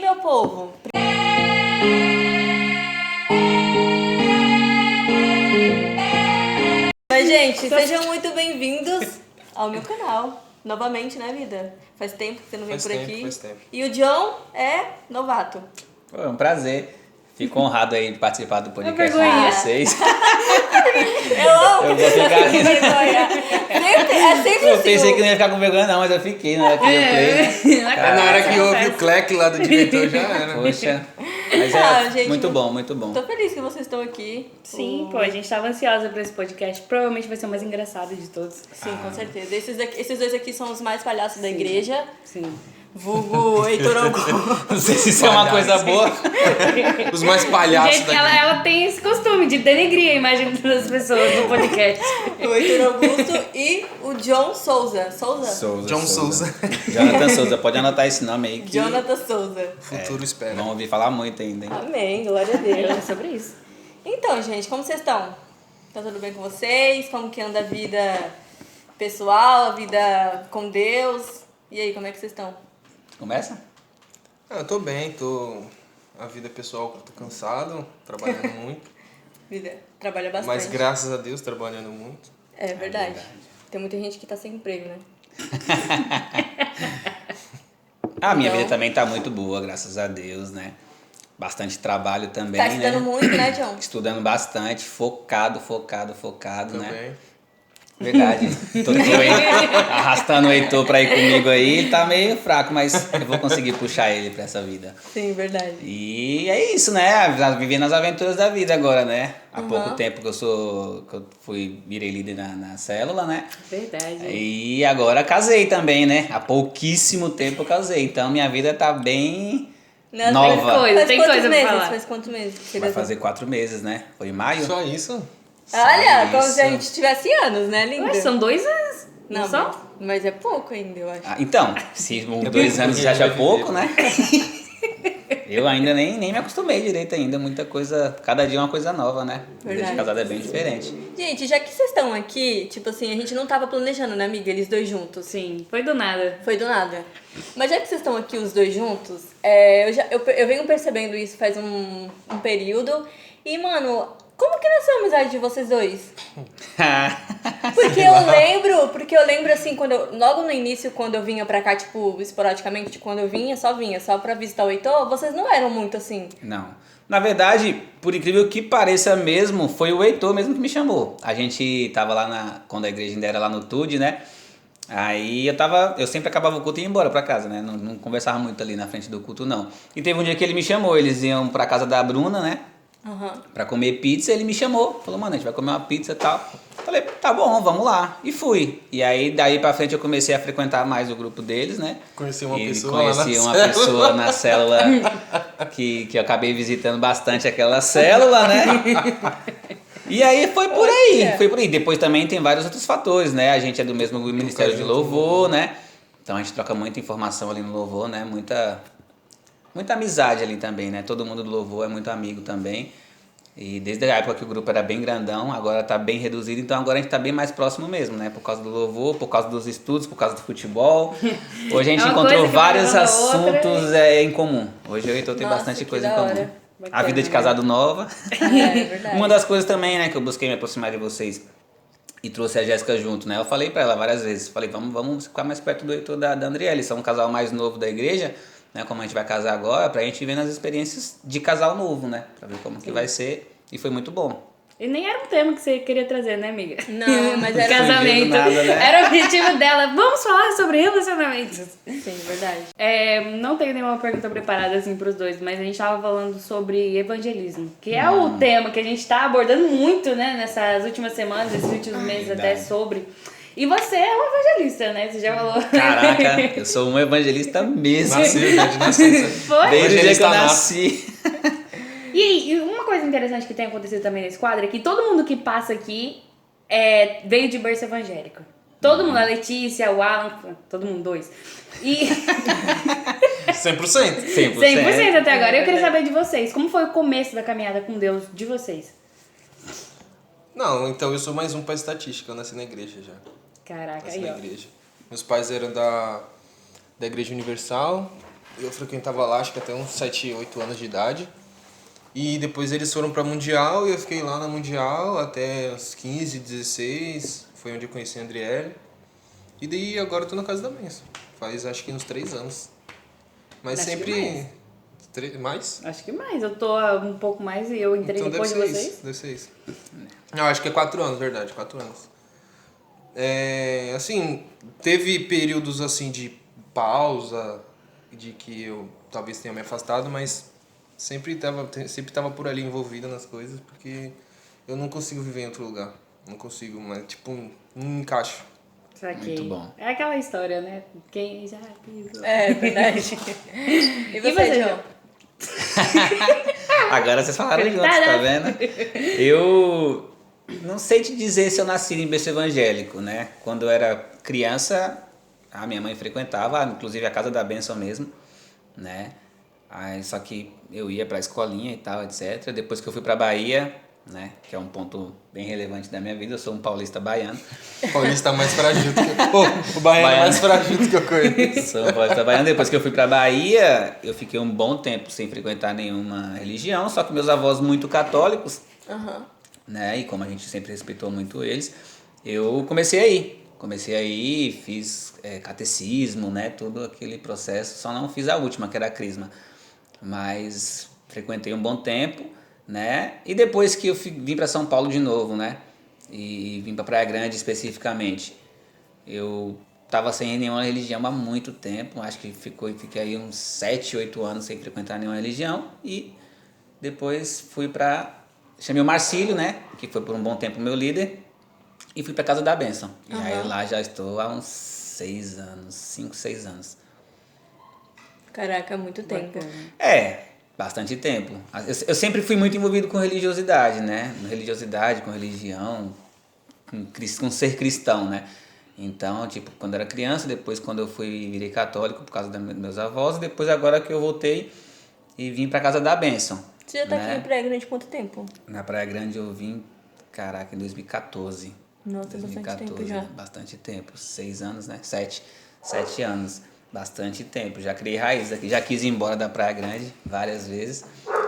meu povo! Mas, gente, sejam muito bem-vindos ao meu canal. Novamente, né, vida? Faz tempo que você não vem por aqui. Faz tempo. E o John é novato. Pô, é um prazer. Fico honrado aí de participar do podcast vergonha. de vocês. Eu amo Eu que vou você ficar- fica com vergonha. É sempre Eu assim. pensei que não ia ficar com vergonha não, mas eu fiquei na hora que eu play. Na hora que houve o cleque lá do diretor já era. Poxa, mas Gente, muito bom, muito bom. Tô feliz que vocês estão aqui. Sim, pô, a gente tava ansiosa pra esse podcast. Provavelmente vai ser o mais engraçado de todos. Sim, com certeza. Esses dois aqui são os mais palhaços da igreja. Sim. Vulgo Heitor Augusto. Não sei se isso é uma coisa boa. Os mais palhaços Gente, daqui. ela tem esse costume de denegrir a imagem das pessoas no podcast. O Heitor Augusto e o John Souza. John Souza. Jonathan Souza, pode anotar esse nome aí que Jonathan Souza. Futuro espera. vamos ouvir falar muito ainda, hein? Amém, glória a Deus. É sobre isso. Então, gente, como vocês estão? Tá tudo bem com vocês? Como que anda a vida pessoal, a vida com Deus? E aí, como é que vocês estão? Começa? Eu tô bem, a vida pessoal, tô cansado, trabalhando muito. Vida, trabalha bastante. Mas graças a Deus, trabalhando muito. É verdade. Tem muita gente que tá sem emprego, né? A minha Então- vida também tá muito boa, graças a Deus, né? Bastante trabalho também, Tá estudando né? muito, né, John? Estudando bastante, focado, né? Também. Verdade. Tô arrastando o Heitor pra ir comigo aí. Ele tá meio fraco, mas eu vou conseguir puxar ele pra essa vida. Sim, verdade. E é isso, né? Vivendo as aventuras da vida agora, né? Há pouco tempo que eu virei líder na célula, né? Verdade. E agora casei também, né? Há pouquíssimo tempo eu casei. Então minha vida tá bem Não, nova. Tem Faz quantos coisa pra meses? falar. Faz quantos meses? que você Vai casou? fazer 4 meses, né? Foi em maio? Só isso? Olha, Só como isso. se a gente tivesse anos, né, linda? Ué, são 2 anos. Não, Não só? mas é pouco ainda, eu acho. Ah, então, se 2 anos já acha pouco, né? Eu ainda nem me acostumei direito ainda. Muita coisa, cada dia é uma coisa nova, né? Vida Verdade. de casado é bem diferente. Gente, já que vocês estão aqui, tipo assim, a gente não tava planejando, né, amiga? Eles dois juntos. Sim, foi do nada. Foi do nada. Mas já que vocês estão aqui os dois juntos, eu venho percebendo isso faz um período. E, mano, como que nasceu a amizade de vocês dois? Porque eu lembro assim, logo no início, quando eu vinha pra cá, tipo, esporadicamente, quando eu vinha só pra visitar o Heitor, vocês não eram muito assim. Não. Na verdade, por incrível que pareça mesmo, foi o Heitor mesmo que me chamou. A gente tava lá quando a igreja ainda era lá no TUD, né? Aí eu sempre acabava o culto e ia embora pra casa, né? Não conversava muito ali na frente do culto, não. E teve um dia que ele me chamou, eles iam pra casa da Bruna, né? Pra comer pizza, ele me chamou. Falou, mano, a gente vai comer uma pizza e tal. Falei, tá bom, vamos lá. E fui. E aí, daí pra frente, eu comecei a frequentar mais o grupo deles, né? Conheci uma E pessoa lá na conheci uma célula. pessoa na célula que eu acabei visitando bastante aquela célula, né? E aí foi por aí. Depois também tem vários outros fatores, né? A gente é do mesmo Ministério de Louvor, né? Então a gente troca muita informação ali no Louvor, né? Muita amizade ali também, né? Todo mundo do Louvor é muito amigo também. E desde a época que o grupo era bem grandão, agora tá bem reduzido, então agora a gente tá bem mais próximo mesmo, né? Por causa do louvor, por causa dos estudos, por causa do futebol. Hoje a gente É uma encontrou coisa que vai vários levando a outra assuntos em comum. Hoje eu e o Heitor tem Nossa, bastante que coisa em da comum. hora. A Bacana, vida de né? casado nova. É verdade. Uma das coisas também, né, que eu busquei me aproximar de vocês e trouxe a Jéssica junto, né? Eu falei pra ela várias vezes, falei, vamos ficar mais perto do Heitor da Andriele, eles são um casal mais novo da igreja, né? Como a gente vai casar agora, pra gente ver nas experiências de casal novo, né? Pra ver como que vai ser. E foi muito bom. E nem era um tema que você queria trazer, né, amiga? Não, mas era... Casamento. do nada, né? Era o objetivo dela. Vamos falar sobre relacionamentos. Sim, verdade. Não tenho nenhuma pergunta preparada assim pros dois, mas a gente tava falando sobre evangelismo, que é o tema que a gente tá abordando muito, né, nessas últimas semanas, esses últimos meses até verdade. sobre. E você é um evangelista, né? Você já falou. Caraca, eu sou um evangelista mesmo. Nasceu, né? De nascença. Foi? Desde o dia que eu Evangelista nato. nasci. E uma coisa interessante que tem acontecido também nesse quadro é que todo mundo que passa aqui veio de berço evangélico. Todo mundo, a Letícia, o Alan, todo mundo, 2. E 100%. 100% até agora. Eu queria saber de vocês, como foi o começo da caminhada com Deus de vocês? Não, então eu sou mais um pra estatística, eu nasci na igreja já. Caraca, Nasci aí na ó. igreja. Meus pais eram da Igreja Universal eu frequentava lá, acho que até uns 7, 8 anos de idade. E depois eles foram pra Mundial e eu fiquei lá na Mundial até uns 15, 16. Foi onde eu conheci a Andriele. E daí agora eu tô na casa da Benção. Faz acho que uns 3 anos. Mas Acho que sempre... Mais? Acho que mais. Eu tô um pouco mais e eu entrei Então depois de deve ser vocês. isso, deve ser isso. Não, acho que é 4 anos, verdade, 4 anos. Assim, teve períodos assim de pausa, de que eu talvez tenha me afastado, mas sempre tava por ali envolvido nas coisas, porque eu não consigo viver em outro lugar. Não consigo, mas tipo, não encaixo. Saquei. Muito bom. É aquela história, né? Quem já pisou. É verdade. E você, você, João? Agora vocês falaram juntos, tá vendo? Eu não sei te dizer se eu nasci em berço evangélico, né? Quando eu era criança, a minha mãe frequentava, inclusive a casa da bênção mesmo, né? Aí, só que eu ia pra escolinha e tal, etc. Depois que eu fui pra Bahia, né? Que é um ponto bem relevante da minha vida, eu sou um paulista baiano. O paulista mais frajuto que eu... o baiano mais frajuto que eu conheço. Sou um paulista baiano. Depois que eu fui pra Bahia, eu fiquei um bom tempo sem frequentar nenhuma religião, só que meus avós muito católicos, né? E como a gente sempre respeitou muito eles, eu comecei a ir, fiz catecismo, né? Todo aquele processo, só não fiz a última, que era a crisma. Mas frequentei um bom tempo, né? E depois que eu vim para São Paulo de novo, né? E vim para Praia Grande especificamente, eu tava sem nenhuma religião há muito tempo, acho que fiquei aí uns 7, 8 anos sem frequentar nenhuma religião, e depois chamei o Marcílio, né? Que foi por um bom tempo meu líder, e fui para Casa da Bênção. E aí lá já estou há uns 6 anos, 5, 6 anos. Caraca, muito tempo. Bastante tempo. Eu sempre fui muito envolvido com religiosidade, né? Religiosidade, com religião, com ser cristão, né? Então, tipo, quando eu era criança, depois quando eu virei católico por causa dos meus avós, e depois agora que eu voltei e vim pra Casa da Bênção. Você já tá né? aqui em Praia Grande há quanto tempo? Na Praia Grande eu vim, caraca, em 2014. Nossa, 2014, bastante tempo já. Bastante tempo. 6 anos, né? 7 anos. Bastante tempo. Já criei raízes aqui. Já quis ir embora da Praia Grande várias vezes,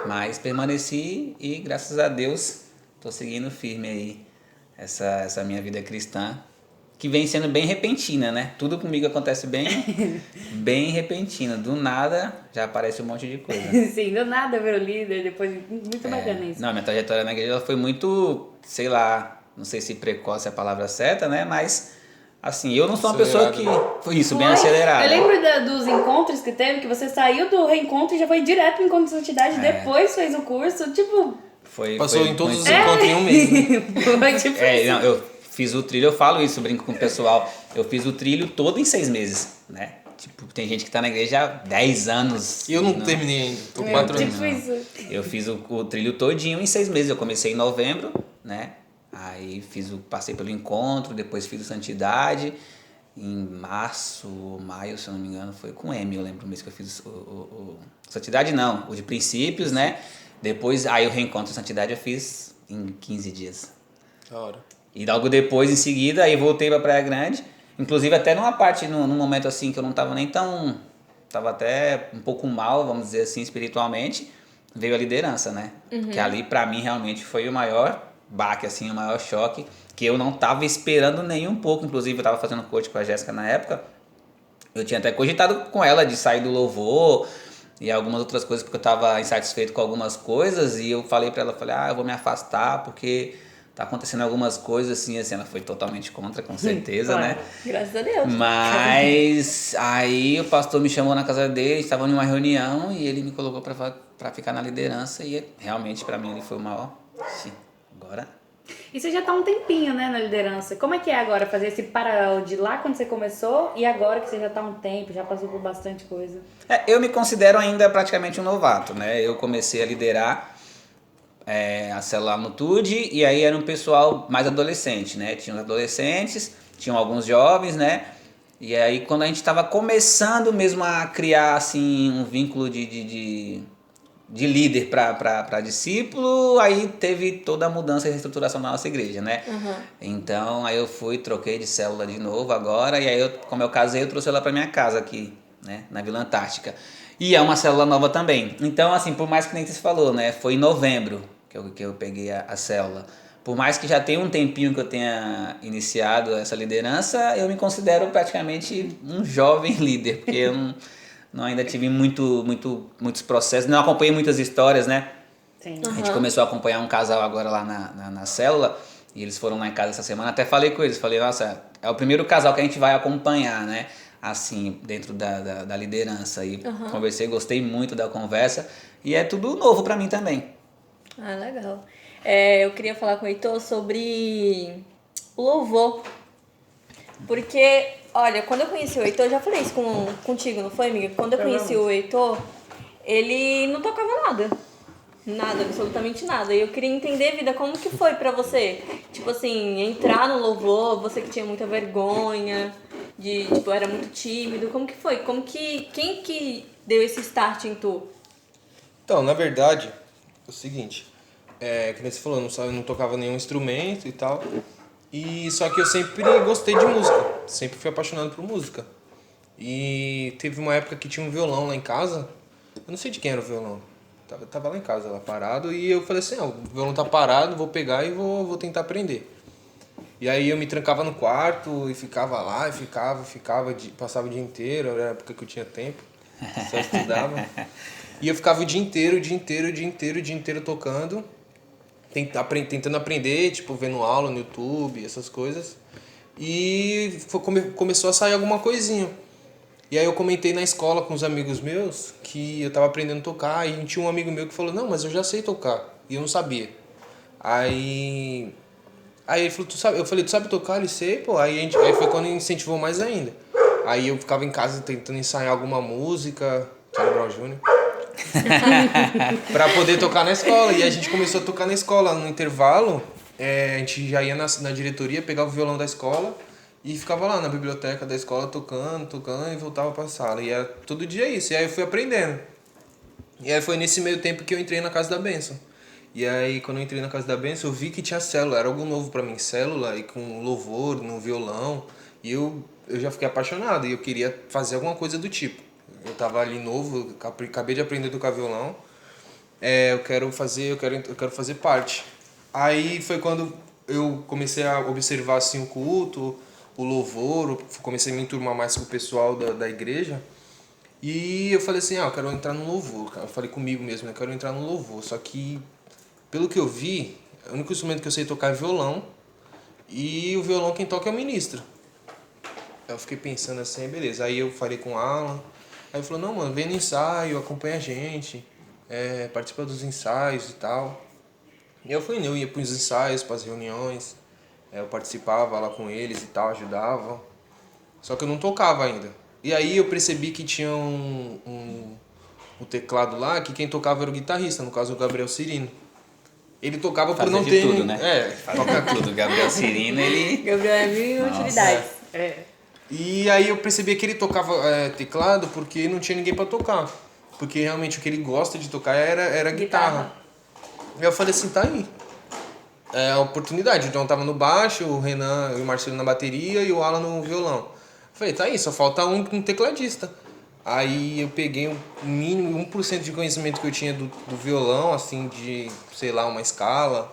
mas permaneci e, graças a Deus, tô seguindo firme aí essa minha vida cristã, que vem sendo bem repentina, né? Tudo comigo acontece bem repentino. Do nada já aparece um monte de coisa. Sim, do nada ver o líder, depois muito bacana isso. Não, minha trajetória na igreja ela foi muito, sei lá, não sei se precoce é a palavra certa, né? Mas, assim, eu não sou uma pessoa que... Foi isso, bem acelerada. Eu lembro dos encontros que teve, que você saiu do reencontro e já foi direto pro encontro de santidade, depois fez o curso, tipo... Passou em todos os encontros em um mês, né? Foi tipo isso. Não, eu fiz o trilho, eu falo isso, brinco com o pessoal, eu fiz o trilho todo em 6 meses, né? Tipo, tem gente que tá na igreja há 10 anos. E eu não terminei ainda, tô com 4 anos. Tipo isso. Eu fiz o trilho todinho em 6 meses, eu comecei em novembro, né? Aí passei pelo encontro, depois fiz o Santidade, em março, maio, se eu não me engano, foi com M, eu lembro o mês que eu fiz o Santidade não, o de princípios, né? Depois, aí o reencontro de Santidade eu fiz em 15 dias. Da hora. E logo depois, em seguida, aí voltei pra Praia Grande. Inclusive até numa parte, num momento assim que eu não tava nem tão... Tava até um pouco mal, vamos dizer assim, espiritualmente. Veio a liderança, né? Que ali pra mim realmente foi o maior baque, assim, o maior choque. Que eu não tava esperando nem um pouco. Inclusive eu tava fazendo coach com a Jéssica na época. Eu tinha até cogitado com ela de sair do louvor e algumas outras coisas, porque eu tava insatisfeito com algumas coisas. E eu falei pra ela, eu vou me afastar porque... Tá acontecendo algumas coisas assim, ela foi totalmente contra, com certeza, Claro. né? Graças a Deus. Mas aí o pastor me chamou na casa dele, estava em uma reunião e ele me colocou pra ficar na liderança e realmente pra mim ele foi o maior. Agora... E você já tá um tempinho, né, na liderança. Como é que é agora fazer esse paralelo de lá quando você começou e agora que você já tá um tempo, já passou por bastante coisa? Eu me considero ainda praticamente um novato, né? Eu comecei a liderar a célula no TUD, e aí era um pessoal mais adolescente, né? Tinha os adolescentes, tinham alguns jovens, né? E aí quando a gente estava começando mesmo a criar assim um vínculo de líder para discípulo, aí teve toda a mudança e reestruturação da nossa igreja, né? Então aí eu troquei de célula de novo agora, e aí como eu casei, eu trouxe ela para minha casa aqui, né? Na Vila Antártica. E é uma célula nova também. Então, assim, por mais que nem você falou, né? Foi em novembro que eu peguei a célula. Por mais que já tenha um tempinho que eu tenha iniciado essa liderança, eu me considero praticamente um jovem líder, porque eu não ainda tive muitos processos, não acompanhei muitas histórias, né? Sim. A gente começou a acompanhar um casal agora lá na célula, e eles foram lá em casa essa semana, até falei com eles, falei, nossa, é o primeiro casal que a gente vai acompanhar, né? Assim, dentro da liderança. E conversei, gostei muito da conversa, e é tudo novo pra mim também. Ah, legal. Eu queria falar com o Heitor sobre o louvor. Porque, olha, quando eu conheci o Heitor, eu já falei isso contigo, não foi, amiga? Quando eu conheci o Heitor, ele não tocava nada. Nada, absolutamente nada. E eu queria entender, vida, como que foi pra você? Tipo assim, entrar no louvor, você que tinha muita vergonha, tipo, era muito tímido. Como que foi? Quem que deu esse start em tu? Então, na verdade, é o seguinte, que nem você falou, eu não tocava nenhum instrumento e tal. E só que eu sempre gostei de música, sempre fui apaixonado por música. E teve uma época que tinha um violão lá em casa, eu não sei de quem era o violão. Tava lá em casa, lá parado, e eu falei assim, o violão tá parado, vou pegar e vou tentar aprender. E aí eu me trancava no quarto e ficava lá, e passava o dia inteiro, era a época que eu tinha tempo, só estudava. E eu ficava o dia inteiro tocando, tentando aprender, tipo, vendo aula no YouTube, essas coisas. E começou a sair alguma coisinha. E aí eu comentei na escola com os amigos meus que eu tava aprendendo a tocar, e tinha um amigo meu que falou, não, mas eu já sei tocar. E eu não sabia. Aí ele falou, tu sabe? Eu falei, tu sabe tocar? Ele sei, pô. Aí foi quando incentivou mais ainda. Aí eu ficava em casa tentando ensaiar alguma música, Charlie Brown Jr., pra poder tocar na escola. E a gente começou a tocar na escola. No intervalo, a gente já ia na diretoria, pegava o violão da escola e ficava lá na biblioteca da escola tocando e voltava pra sala. E era todo dia isso. E aí eu fui aprendendo. E aí foi nesse meio tempo que eu entrei na Casa da Bênção. E aí quando eu entrei na Casa da Bênção, eu vi que tinha célula. Era algo novo pra mim, célula e com louvor, no violão. E eu já fiquei apaixonado e eu queria fazer alguma coisa do tipo. Eu tava ali novo, acabei de aprender a tocar violão. Eu quero fazer parte. Aí foi quando eu comecei a observar assim o culto, o louvor, comecei a me enturmar mais com o pessoal da igreja. E eu falei assim, eu quero entrar no louvor, cara. Eu falei comigo mesmo, eu quero entrar no louvor. Só que, pelo que eu vi, o único instrumento que eu sei tocar é violão. E o violão quem toca é o ministro. Eu fiquei pensando assim, beleza. Aí eu falei com o Alan. Aí ele falou, não, mano, vem no ensaio, acompanha a gente, participa dos ensaios e tal. E eu ia para os ensaios, para as reuniões, eu participava lá com eles e tal, ajudava. Só que eu não tocava ainda. E aí eu percebi que tinha um teclado lá, que quem tocava era o guitarrista, no caso o Gabriel Cirino. Ele tocava por não ter... tudo, né? Toca tudo. Gabriel Cirino, ele... Gabriel é mil utilidades. E aí eu percebi que ele tocava teclado porque não tinha ninguém pra tocar. Porque realmente o que ele gosta de tocar era guitarra. E eu falei assim, tá aí. É a oportunidade. Então eu tava no baixo, o Renan e o Marcelo na bateria e o Alan no violão. Eu falei, tá aí, só falta um tecladista. Aí eu peguei o mínimo, 1% de conhecimento que eu tinha do violão, assim, de, sei lá, uma escala,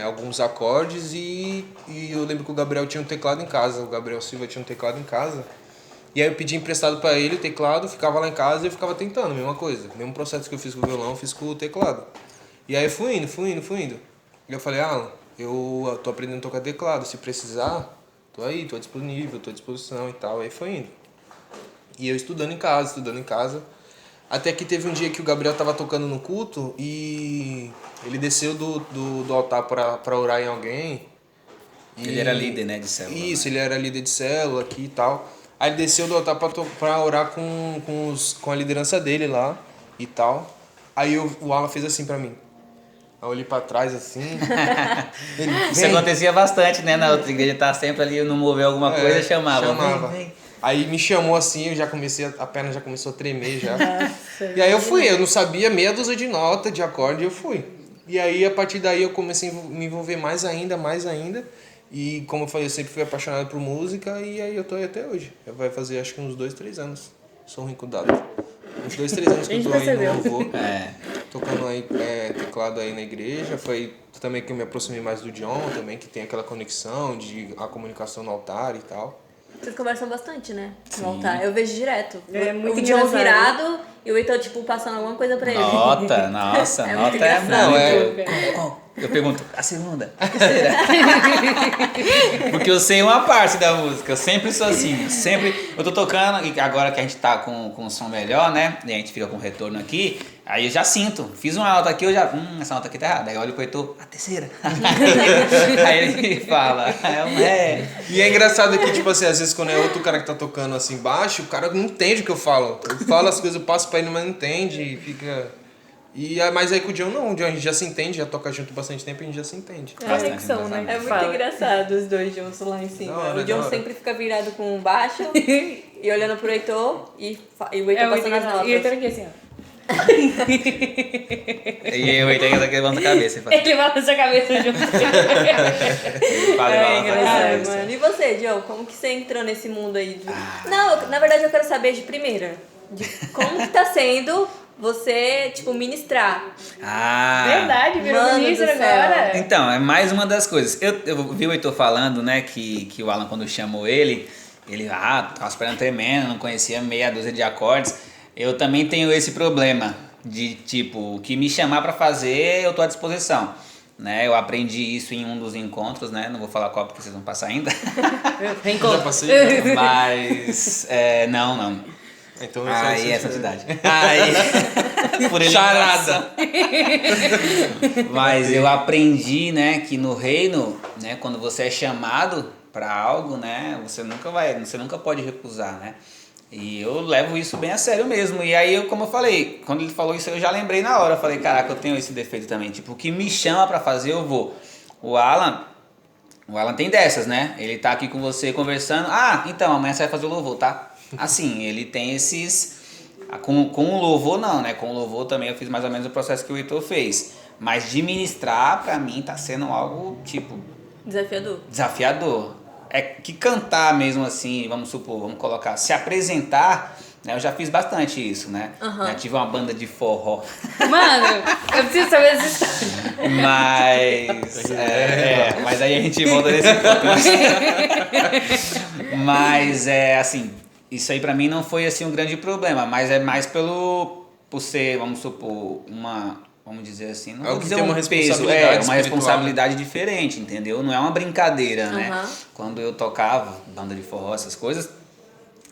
alguns acordes e eu lembro que o Gabriel tinha um teclado em casa, o Gabriel Silva tinha um teclado em casa. E aí eu pedi emprestado pra ele o teclado, ficava lá em casa e eu ficava tentando, mesma coisa. Mesmo processo que eu fiz com o violão, eu fiz com o teclado. E aí fui indo. E eu falei, Alan, eu tô aprendendo a tocar teclado, se precisar, tô aí, tô disponível, tô à disposição e tal. Aí foi indo. E eu estudando em casa. Até que teve um dia que o Gabriel tava tocando no culto e ele desceu do altar pra orar em alguém. Ele era líder, né, de célula. Isso, ele era líder de célula aqui e tal. Aí ele desceu do altar pra orar com a liderança dele lá e tal. Aí o Alan fez assim pra mim. Aí eu olhei pra trás assim. Isso acontecia bastante, né? Na outra igreja tá sempre ali, não mover alguma coisa, chamava. Vem. Aí me chamou assim, eu já comecei, a perna já começou a tremer já. E aí eu não sabia meia dúzia de nota, de acorde, e eu fui. E aí a partir daí eu comecei a me envolver mais ainda. E como eu falei, eu sempre fui apaixonado por música e aí eu tô aí até hoje. Vai fazer acho que uns 2, 3 anos. Sou ruim com data. uns 2, 3 anos que A eu gente tô aí percebeu. no louvor. É. Tocando aí teclado aí na igreja. Foi também que eu me aproximei mais do John também, que tem aquela conexão de a comunicação no altar e tal. Vocês conversam bastante, né? Sim. No altar. Eu vejo direto. É muito o John engraçado. virado e o Heitor, tipo, passando alguma coisa pra ele. Nota, nossa, É muito nota é engraçado. Não, é- muito. Qual? Eu pergunto, a segunda, a terceira. Porque eu sei uma parte da música, eu sempre sou assim, eu tô tocando, e agora que a gente tá com o som melhor, né, e a gente fica com retorno aqui, aí eu já sinto, fiz uma nota aqui, eu já, essa nota aqui tá errada, aí eu olho pro Heitor, a terceira. Aí ele fala, E é engraçado que, tipo assim, às vezes quando é outro cara que tá tocando assim baixo, o cara não entende o que eu falo. Eu falo as coisas, eu passo pra ele, mas não entende e fica... Mas aí com o John não, o John a gente já se entende, já toca junto bastante tempo e a gente já se entende. É conexão, né? É muito Fala. engraçado os dois juntos lá em cima. Da hora, o John da hora. sempre fica virado com baixo e olhando pro Heitor e o Heitor É muito passando as engraçado. notas. E eu tô aqui assim, ó. E eu Heitor que levanta a cabeça e fala, Ele balança a cabeça junto. fala, É levanta a engraçado, cabeça. Mano, e você, John? Como que você entrou nesse mundo aí? Não, na verdade eu quero saber de primeira. De como que tá sendo você, tipo, ministrar. Ah, Verdade, virou Mano ministro do céu. agora. então, é mais uma das coisas. Eu vi o Heitor falando, né, que o Alan, quando chamou ele, tava esperando tremendo, não conhecia meia dúzia de acordes. Eu também tenho esse problema de, tipo, o que me chamar pra fazer, eu tô à disposição. Né, eu aprendi isso em um dos encontros, né? Não vou falar qual porque vocês vão passar ainda. Já passei? Né? Mas, não. Então Aí é santidade. Aí, por ele Charada. Mas eu aprendi, né, que no reino, né, quando você é chamado para algo, né, você nunca pode recusar, né? E eu levo isso bem a sério mesmo. E aí, como eu falei, quando ele falou isso, eu já lembrei na hora. Eu falei, caraca, eu tenho esse defeito também. Tipo, o que me chama para fazer, eu vou. O Alan tem dessas, né? Ele tá aqui com você conversando. Ah, então, amanhã você vai fazer o louvor, tá? Assim, ele tem esses... Com o louvor não, né? Com o louvor também eu fiz mais ou menos o processo que o Heitor fez. Mas de ministrar, pra mim, tá sendo algo, tipo, desafiador. É que cantar mesmo assim, vamos colocar, se apresentar, né? Eu já fiz bastante isso, né? Aham. Já tive uma banda de forró. Mano, eu preciso saber essa história. Mas aí a gente volta nesse ponto. Mas é assim, isso aí pra mim não foi assim um grande problema, mas é mais por ser, vamos supor, vamos dizer assim, não É vou o que dizer tem um uma peso, responsabilidade uma espiritual, responsabilidade diferente, entendeu? Não é uma brincadeira, né? Aham. Quando eu tocava banda de forró, essas coisas,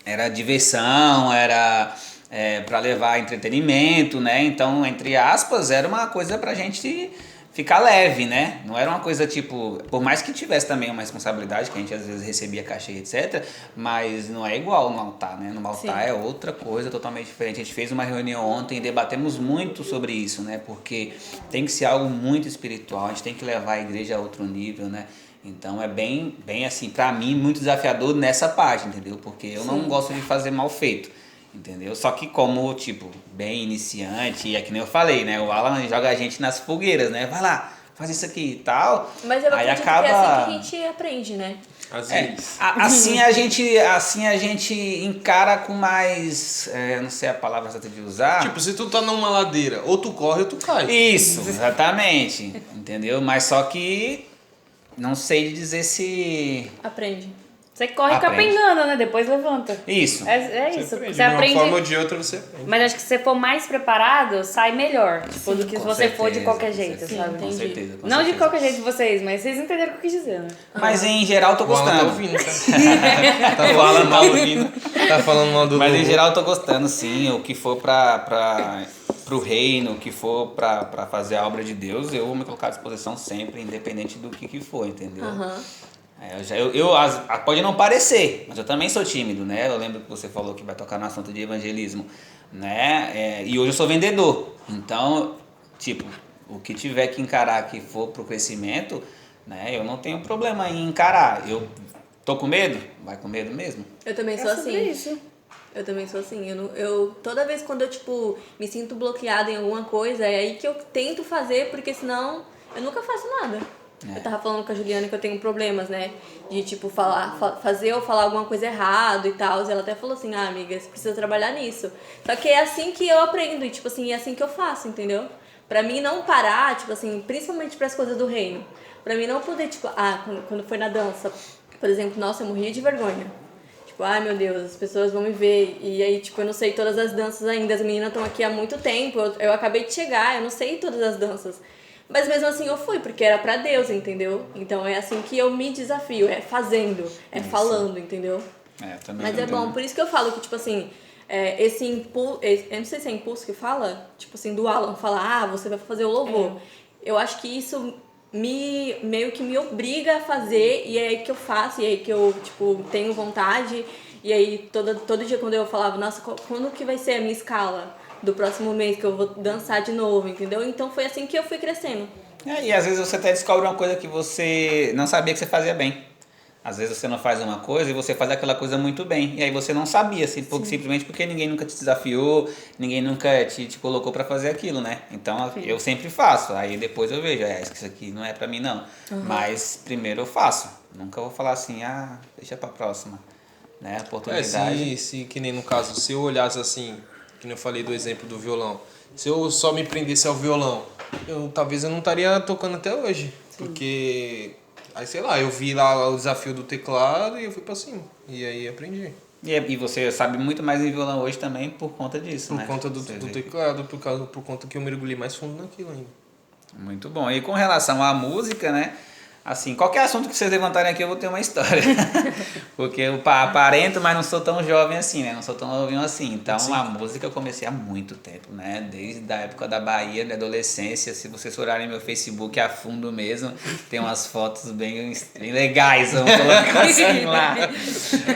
era diversão, era para levar entretenimento, né? Então, entre aspas, era uma coisa pra gente ficar leve, né? Não era uma coisa tipo, por mais que tivesse também uma responsabilidade, que a gente às vezes recebia cachê, etc, mas não é igual no altar, né? No altar Sim. é outra coisa totalmente diferente. A gente fez uma reunião ontem e debatemos muito sobre isso, né? Porque tem que ser algo muito espiritual, a gente tem que levar a igreja a outro nível, né? Então é bem assim, pra mim, muito desafiador nessa parte, entendeu? Porque eu não gosto de fazer mal feito, entendeu? Só que como, tipo, bem iniciante, e é que nem eu falei, né? O Alan joga a gente nas fogueiras, né? Vai lá, faz isso aqui e tal. Mas eu aí acredito acaba... que é assim que a gente aprende, né? Às vezes. Assim a gente encara com mais, não sei a palavra certa de usar. Tipo, se tu tá numa ladeira, ou tu corre ou tu cai. Isso, exatamente, entendeu? Mas só que não sei dizer se... Aprende. Você corre Aprende. capengando, né? Depois levanta. Isso. É isso. aprende. Você De uma aprende. forma ou de outra você aprende. Mas acho que se você for mais preparado, sai melhor. Tipo, do que se Com você for de certeza, qualquer com jeito, certeza, sabe? Com Entendi. certeza, com Não de certeza. qualquer jeito vocês, mas vocês entenderam o que eu quis dizer, né? Mas em geral eu tô O Alan tá gostando. ouvindo, tá? Tá falando mal do Lino. Tá falando mal do Mas em louvor. geral eu tô gostando, sim. O que for pro reino, o que for pra fazer a obra de Deus, eu vou me colocar à disposição sempre, independente do que for, entendeu? Aham. Pode não parecer, mas eu também sou tímido, né? Eu lembro que você falou que vai tocar no assunto de evangelismo, né? E hoje eu sou vendedor. Então, tipo, o que tiver que encarar que for pro crescimento, né? Eu não tenho problema em encarar. Eu tô com medo? Vai com medo mesmo. Eu também sou É sobre assim. isso. Eu também sou assim. Toda vez quando eu, tipo, me sinto bloqueada em alguma coisa, é aí que eu tento fazer, porque senão eu nunca faço nada. Eu tava falando com a Juliana que eu tenho problemas, né? De, tipo, fazer ou falar alguma coisa errado e tal. E ela até falou assim, amiga, você precisa trabalhar nisso. Só que é assim que eu aprendo e, tipo assim, é assim que eu faço, entendeu? Pra mim não parar, tipo assim, principalmente pras coisas do reino. Pra mim não poder, tipo, quando foi na dança, por exemplo, nossa, eu morria de vergonha. Tipo, ai meu Deus, as pessoas vão me ver. E aí, tipo, eu não sei todas as danças ainda. As meninas estão aqui há muito tempo. Eu acabei de chegar, eu não sei todas as danças. Mas mesmo assim eu fui, porque era pra Deus, entendeu? Então é assim que eu me desafio, é fazendo, é falando, entendeu? Também Mas é bom, por isso que eu falo que, tipo assim, esse impulso, eu não sei se é impulso que fala, tipo assim, do Alan falar, você vai fazer o louvor. Eu acho que isso meio que me obriga a fazer, e é aí que eu faço, e é aí que eu, tipo, tenho vontade, e aí todo dia quando eu falava, nossa, quando que vai ser a minha escala do próximo mês que eu vou dançar de novo, entendeu? Então foi assim que eu fui crescendo. E às vezes você até descobre uma coisa que você não sabia que você fazia bem. Às vezes você não faz uma coisa e você faz aquela coisa muito bem. E aí você não sabia, simplesmente porque ninguém nunca te desafiou, ninguém nunca te colocou pra fazer aquilo, né? Então eu sempre faço. Aí depois eu vejo, isso aqui não é pra mim não. Mas primeiro eu faço. Nunca vou falar assim, deixa pra próxima. Né? Oportunidade. Se que nem no caso, se eu olhasse assim, que nem eu falei do exemplo do violão, se eu só me prendesse ao violão, talvez eu não estaria tocando até hoje. Porque, aí sei lá, eu vi lá o desafio do teclado e eu fui pra cima. E aí aprendi. E você sabe muito mais em violão hoje também por conta disso, né? Por conta do teclado, por conta que eu mergulhei mais fundo naquilo ainda. Muito bom. E com relação à música, né? Assim, qualquer assunto que vocês levantarem aqui eu vou ter uma história. Porque eu aparento, mas não sou tão jovem assim, né? Não sou tão novinho assim. Então a música eu comecei há muito tempo, né? Desde a época da Bahia, da adolescência. Se vocês olharem meu Facebook a fundo mesmo, tem umas fotos bem legais, vamos colocar assim lá.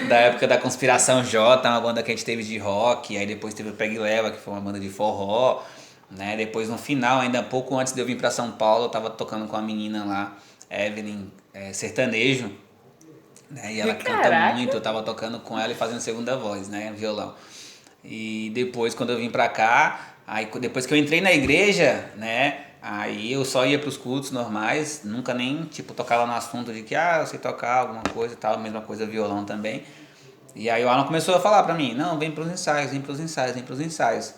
Da época da Conspiração J, uma banda que a gente teve de rock. Aí depois teve o Peg Leva, que foi uma banda de forró. Né? Depois no final, ainda pouco antes de eu vir pra São Paulo, eu tava tocando com a menina lá, Evelyn, sertanejo, né? E ela canta muito, eu tava tocando com ela e fazendo segunda voz, né? Violão. E depois, quando eu vim pra cá, aí depois que eu entrei na igreja, né? Aí eu só ia pros cultos normais, nunca nem, tipo, tocava no assunto de que, eu sei tocar alguma coisa e tal, mesma coisa violão também. E aí o Alan começou a falar pra mim, não, vem pros ensaios, vem pros ensaios, vem pros ensaios.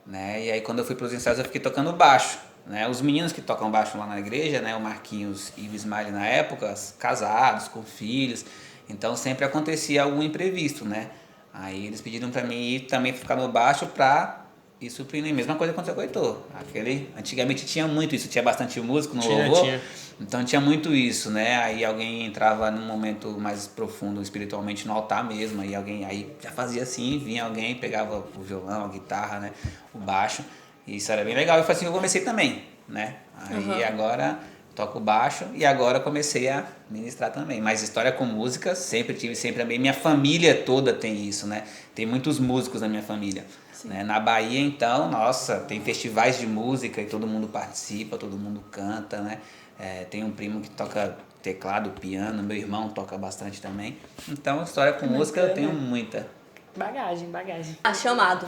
Né? E aí quando eu fui pros ensaios eu fiquei tocando baixo, né? Os meninos que tocam baixo lá na igreja, né? O Marquinhos e o Ismael na época, casados, com filhos, então sempre acontecia algum imprevisto, né? Aí eles pediram pra mim ir também ficar no baixo pra ir suprindo. A mesma coisa aconteceu com o Heitor. Antigamente tinha muito isso, tinha bastante músico no louvor, então tinha muito isso, né? Aí alguém entrava num momento mais profundo espiritualmente no altar mesmo, aí alguém aí já fazia assim, vinha alguém, pegava o violão, a guitarra, né? O baixo, e isso era bem legal. E foi assim que eu comecei também, né? Aí agora toco baixo e agora comecei a ministrar também. Mas história com música sempre tive, sempre também. Minha família toda tem isso, né? Tem muitos músicos na minha família. Né? Na Bahia, então, nossa, tem festivais de música e todo mundo participa, todo mundo canta, né? Tem um primo que toca teclado, piano, meu irmão toca bastante também. Então, história com música eu tenho muita. Bagagem. Chamado.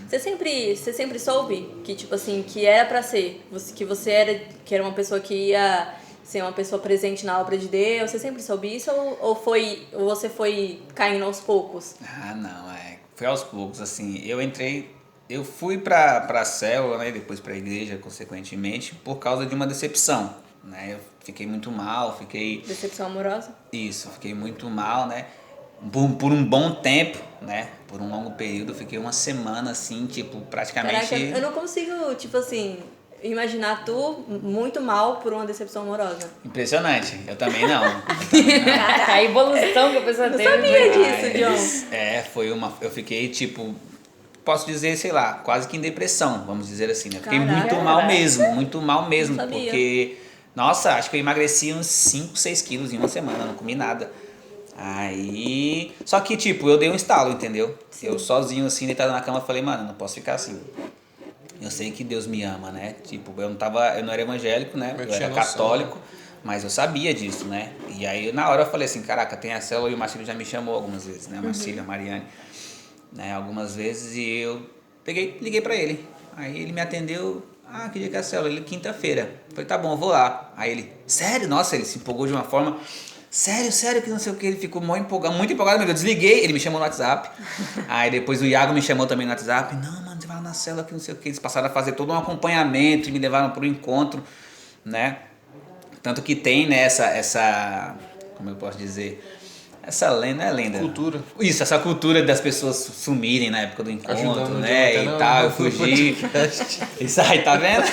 Você sempre soube que, tipo assim, que era pra ser, que era uma pessoa que ia ser uma pessoa presente na obra de Deus? Você sempre soube isso ou você foi caindo aos poucos? Não, foi aos poucos, assim, eu fui pra célula, né, depois pra igreja, consequentemente, por causa de uma decepção, né, eu fiquei muito mal, Decepção amorosa? Isso, fiquei muito mal, né, por um bom tempo, né, por um longo período, fiquei uma semana, assim, tipo, praticamente... Caraca, eu não consigo, tipo assim, imaginar tu muito mal por uma decepção amorosa. Impressionante, eu também não. Caraca, a evolução que a pessoa teve. Eu sabia disso, John. Eu fiquei, tipo, posso dizer, sei lá, quase que em depressão, vamos dizer assim, né? Fiquei Caraca. muito mal mesmo, Não sabia. porque, nossa, acho que eu emagreci uns 5, 6 quilos em uma semana, não comi nada. Aí, só que, tipo, eu dei um estalo, entendeu? Sim. Eu sozinho, assim, deitado na cama, falei, mano, não posso ficar assim. Eu sei que Deus me ama, né? Tipo, eu não era evangélico, né? Eu era católico, mas eu sabia disso, né? E aí, na hora eu falei assim, caraca, tem a célula e o Marcílio já me chamou algumas vezes, né? A Marcília, a Mariane, né? Algumas vezes, e eu liguei pra ele. Aí ele me atendeu, Ah, que dia que é a célula? Ele, quinta-feira. Eu falei, tá bom, eu vou lá. Aí ele, sério? Nossa, ele se empolgou de uma forma... Sério, que não sei o que, ele ficou muito empolgado, eu desliguei, ele me chamou no WhatsApp. Aí depois o Iago me chamou também no WhatsApp. Não, mano, você vai lá na célula que não sei o que. Eles passaram a fazer todo um acompanhamento e me levaram pro encontro, né? Tanto que tem, né, essa como eu posso dizer, essa lenda, não é lenda? Cultura. Isso, essa cultura das pessoas sumirem na época do encontro, Ajudando né, até e tal, eu fugi. Isso aí, tá vendo?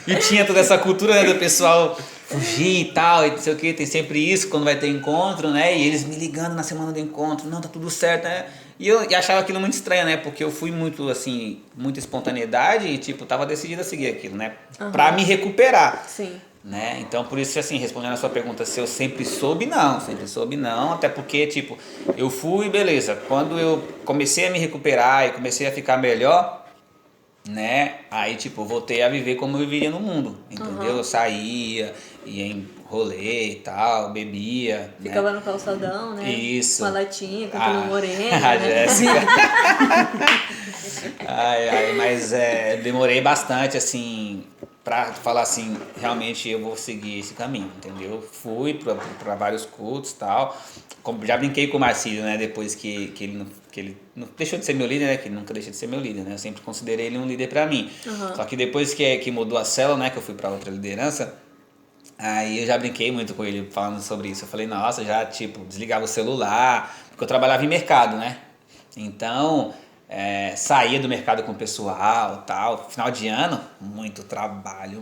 E tinha toda essa cultura, né, do pessoal fugir e tal, e não sei o que, tem sempre isso quando vai ter encontro, né, e eles me ligando na semana do encontro, não, tá tudo certo, né, e eu achava aquilo muito estranho, né, porque eu fui muito, assim, muita espontaneidade e, tipo, tava decidido a seguir aquilo, né, pra me recuperar. Sim. Né? Então, por isso, assim, respondendo a sua pergunta, se eu sempre soube não, até porque, tipo, eu fui, beleza, quando eu comecei a me recuperar e comecei a ficar melhor, né, aí, tipo, eu voltei a viver como eu viveria no mundo, entendeu? Eu saía, ia em rolê e tal, bebia, Ficava né? no calçadão, né? Isso. Uma latinha, cantando morena, A né? Jéssica. Mas demorei bastante, assim, pra falar assim, realmente eu vou seguir esse caminho, entendeu? Fui pra vários cultos e tal. Já brinquei com o Marcílio, né? Depois que ele não deixou de ser meu líder, né? Que ele nunca deixa de ser meu líder, né? Eu sempre considerei ele um líder pra mim. Só que depois que mudou a célula, né? Que eu fui pra outra liderança, aí eu já brinquei muito com ele falando sobre isso. Eu falei, nossa, já, tipo, desligava o celular, porque eu trabalhava em mercado, né? Então, saía do mercado com o pessoal, tal. Final de ano, muito trabalho,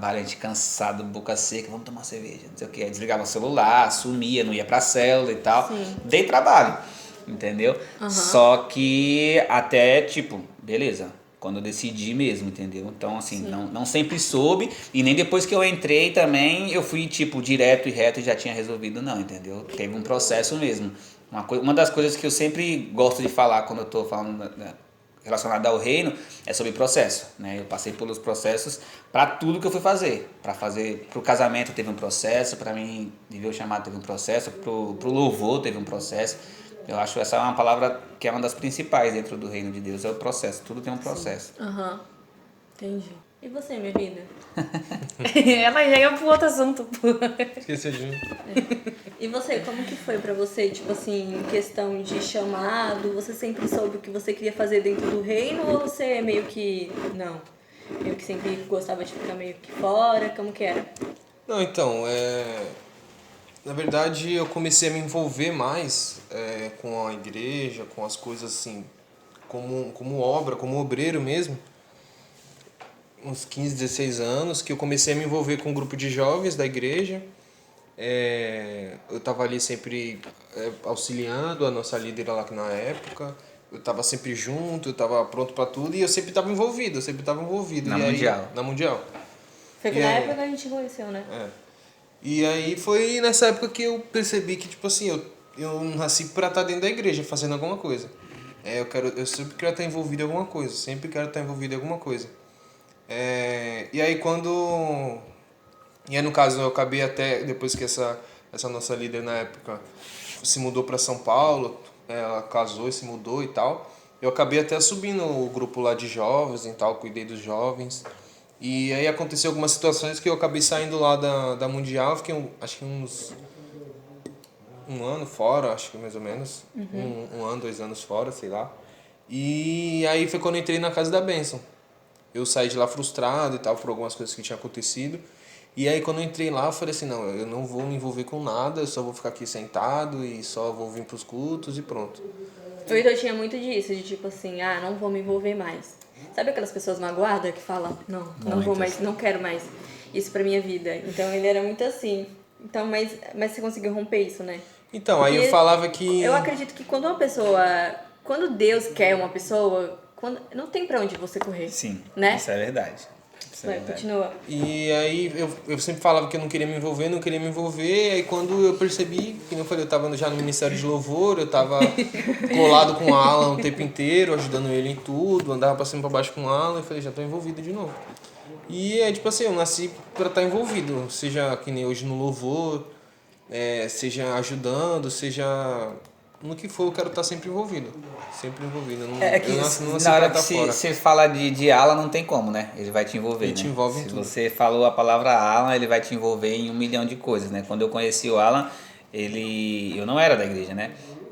a gente cansado, boca seca, vamos tomar uma cerveja, não sei o que. Aí desligava o celular, sumia, não ia pra célula e tal. Sim. Dei trabalho, entendeu? Só que até, tipo, beleza, quando eu decidi mesmo, entendeu? Então, assim, não sempre soube, e nem depois que eu entrei também, eu fui, tipo, direto e reto e já tinha resolvido, não, entendeu? Teve um processo mesmo. Uma das coisas que eu sempre gosto de falar quando eu tô falando relacionado ao reino é sobre processo, né? Eu passei pelos processos para tudo que eu fui fazer. Para fazer pro casamento teve um processo, para mim viver o chamado teve um processo, pro louvor teve um processo. Eu acho essa é uma palavra que é uma das principais dentro do reino de Deus, é o processo. Tudo tem um processo. Aham. Entendi. E você, minha vida? Ela já ia pro outro assunto. Esqueci de mim. E você, como que foi pra você, tipo assim, em questão de chamado? Você sempre soube o que você queria fazer dentro do reino ou você meio que, não? Meio que sempre gostava de ficar meio que fora? Como que era? Não, então, na verdade eu comecei a me envolver mais com a igreja, com as coisas assim, como obra, como obreiro mesmo. Uns 15, 16 anos, que eu comecei a me envolver com um grupo de jovens da igreja. Eu estava ali sempre auxiliando a nossa líder lá na época. Eu estava sempre junto, eu estava pronto para tudo e eu sempre estava envolvido, Na E Mundial. Aí, na Mundial. Foi que E na aí? época que a gente conheceu, né? E aí foi nessa época que eu percebi que, tipo assim, eu nasci para estar dentro da igreja, fazendo alguma coisa. Eu sempre quero estar envolvido em alguma coisa, E aí E aí no caso eu acabei até, depois que essa nossa líder na época se mudou para São Paulo, ela casou e se mudou e tal, eu acabei até subindo o grupo lá de jovens e tal, cuidei dos jovens. E aí aconteceu algumas situações que eu acabei saindo lá da Mundial, fiquei acho que um ano fora, acho que mais ou menos. Um ano, 2 anos fora, sei lá. E aí foi quando eu entrei na Casa da Bênção. Eu saí de lá frustrado e tal, por algumas coisas que tinham acontecido. E aí quando eu entrei lá, eu falei assim, não, eu não vou me envolver com nada, eu só vou ficar aqui sentado e só vou vir pros cultos e pronto. O Heitor tinha muito disso, de tipo assim, não vou me envolver mais. Sabe aquelas pessoas magoadas que falam, não vou mais, não quero mais isso pra minha vida. Então ele era muito assim. Então, mas você conseguiu romper isso, né? Então, aí eu falava que... Eu acredito que quando Deus quer uma pessoa, não tem pra onde você correr. Sim, né? isso é verdade. Continua. E aí eu sempre falava que eu não queria me envolver, aí quando eu percebi, que eu falei, eu tava já no Ministério de Louvor, eu tava colado com o Alan o tempo inteiro, ajudando ele em tudo, andava pra cima e pra baixo com o Alan, e falei, já tô envolvido de novo. E tipo assim, eu nasci pra estar envolvido, seja que nem hoje no louvor, seja ajudando, seja no que for, eu quero estar sempre envolvido. Sempre envolvido. Eu não, É que eu não na hora que tá fora. você fala de Alan, não tem como, né? Ele vai te envolver, Ele né? te envolve em Se tudo. você falou a palavra Alan, ele vai te envolver em 1 milhão de coisas, né? Quando eu conheci o Alan, eu não era da igreja, né?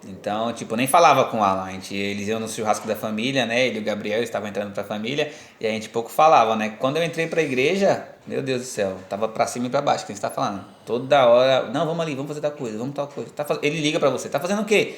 Então, tipo, eu nem falava com o Alan. Eles iam no churrasco da família, né? Ele e o Gabriel estavam entrando pra família e a gente pouco falava, né? Quando eu entrei pra igreja, meu Deus do céu, tava pra cima e pra baixo, que você tá falando. Toda hora, não, vamos ali, vamos fazer tal coisa, vamos tal coisa. Ele liga pra você, tá fazendo o quê?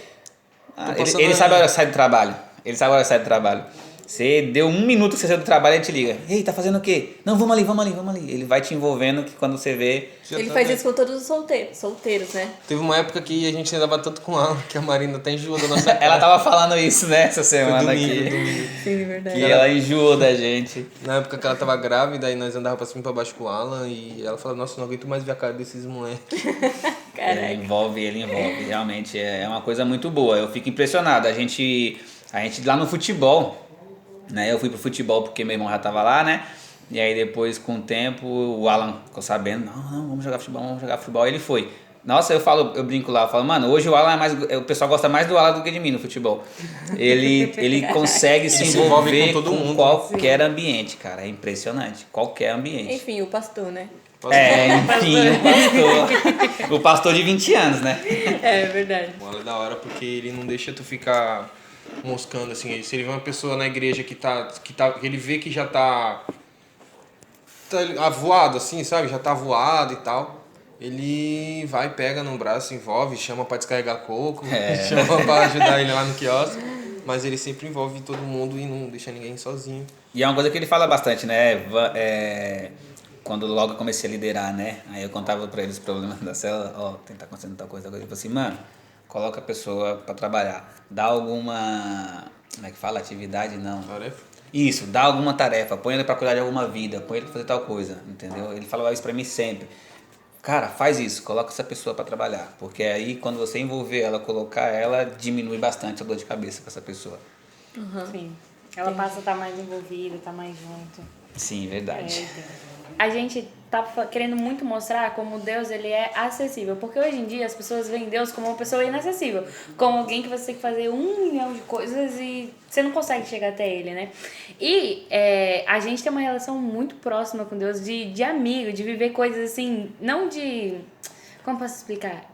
Ah, passando ele aí. sabe a hora que sai do trabalho. Ele sabe a hora que sai do trabalho. Você deu 1 minuto que você saiu do trabalho, ele te liga. Ei, tá fazendo o quê? Não, vamos ali, vamos ali, vamos ali. Ele vai te envolvendo que quando você vê. Já Ele tá faz bem. isso com todos os solteiros, né? Teve uma época que a gente andava tanto com ela que a Marina até enjoou da nossa cara. Ela tava falando isso, né, essa Foi semana domingo, aqui. domingo. Sim, verdade. Que ela enjoou da gente. Na época que ela tava grávida, aí nós andava pra cima e pra baixo com o Alan e ela falava, nossa, não aguento mais ver a cara desses moleques. Caraca. Ele envolve. Realmente é uma coisa muito boa. Eu fico impressionado. A gente lá no futebol, né? Eu fui pro futebol porque meu irmão já tava lá, né? E aí depois, com o tempo, o Alan ficou sabendo, não, vamos jogar futebol. Aí ele foi. Nossa, eu brinco lá, eu falo, mano, hoje o Alan é mais. O pessoal gosta mais do Alan do que de mim no futebol. Ele consegue se Ele se envolve envolver com todo mundo. qualquer ambiente, cara. É impressionante. Qualquer ambiente. Enfim, o pastor, né? Enfim, o pastor de 20 anos, né? É verdade. Bola é da hora porque ele não deixa tu ficar moscando assim. Se ele vê uma pessoa na igreja que ele vê que já tá avoado assim, sabe? Já tá avoado e tal. Ele vai, pega no braço, envolve, chama pra descarregar coco, chama pra ajudar ele lá no quiosque. Mas ele sempre envolve todo mundo e não deixa ninguém sozinho. E é uma coisa que ele fala bastante, né? Quando logo eu comecei a liderar, né? Aí eu contava pra ele os problemas da célula, tem que tá acontecendo tal coisa. Ele falou assim, mano, coloca a pessoa pra trabalhar. Dá alguma, como é que fala? Atividade, não. Tarefa? Isso, dá alguma tarefa, põe ele pra cuidar de alguma vida, põe ele pra fazer tal coisa, entendeu? Ele falava isso pra mim sempre. Cara, faz isso, coloca essa pessoa pra trabalhar. Porque aí, quando você envolver ela, colocar ela, diminui bastante a dor de cabeça com essa pessoa. Sim. Ela passa a estar mais envolvida, tá mais junto. Sim, verdade. A gente tá querendo muito mostrar como Deus ele é acessível, porque hoje em dia as pessoas veem Deus como uma pessoa inacessível, como alguém que você tem que fazer 1 milhão de coisas e você não consegue chegar até ele, né? E a gente tem uma relação muito próxima com Deus, de amigo, de viver coisas assim, não de... Como posso explicar?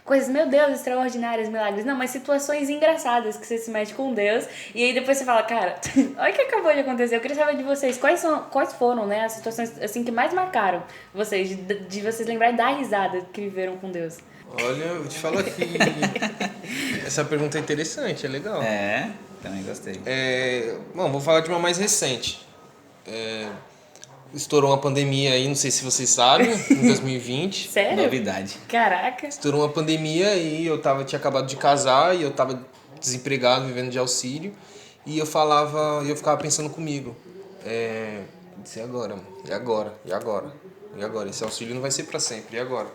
Coisas, meu Deus, extraordinárias, milagres. Não, mas situações engraçadas que você se mete com Deus. E aí depois você fala, cara, olha o que acabou de acontecer. Eu queria saber de vocês, quais foram, né, as situações assim que mais marcaram vocês, de vocês lembrarem da risada que viveram com Deus. Olha, eu te falo aqui. Essa pergunta é interessante, é legal. Também gostei. Bom, vou falar de uma mais recente. Estourou uma pandemia aí, não sei se vocês sabem, em 2020. Sério? Novidade. Caraca. Estourou uma pandemia e tinha acabado de casar e eu tava desempregado, vivendo de auxílio. E eu ficava pensando comigo. E agora, mano? E agora? E agora? E agora? Esse auxílio não vai ser pra sempre, e agora?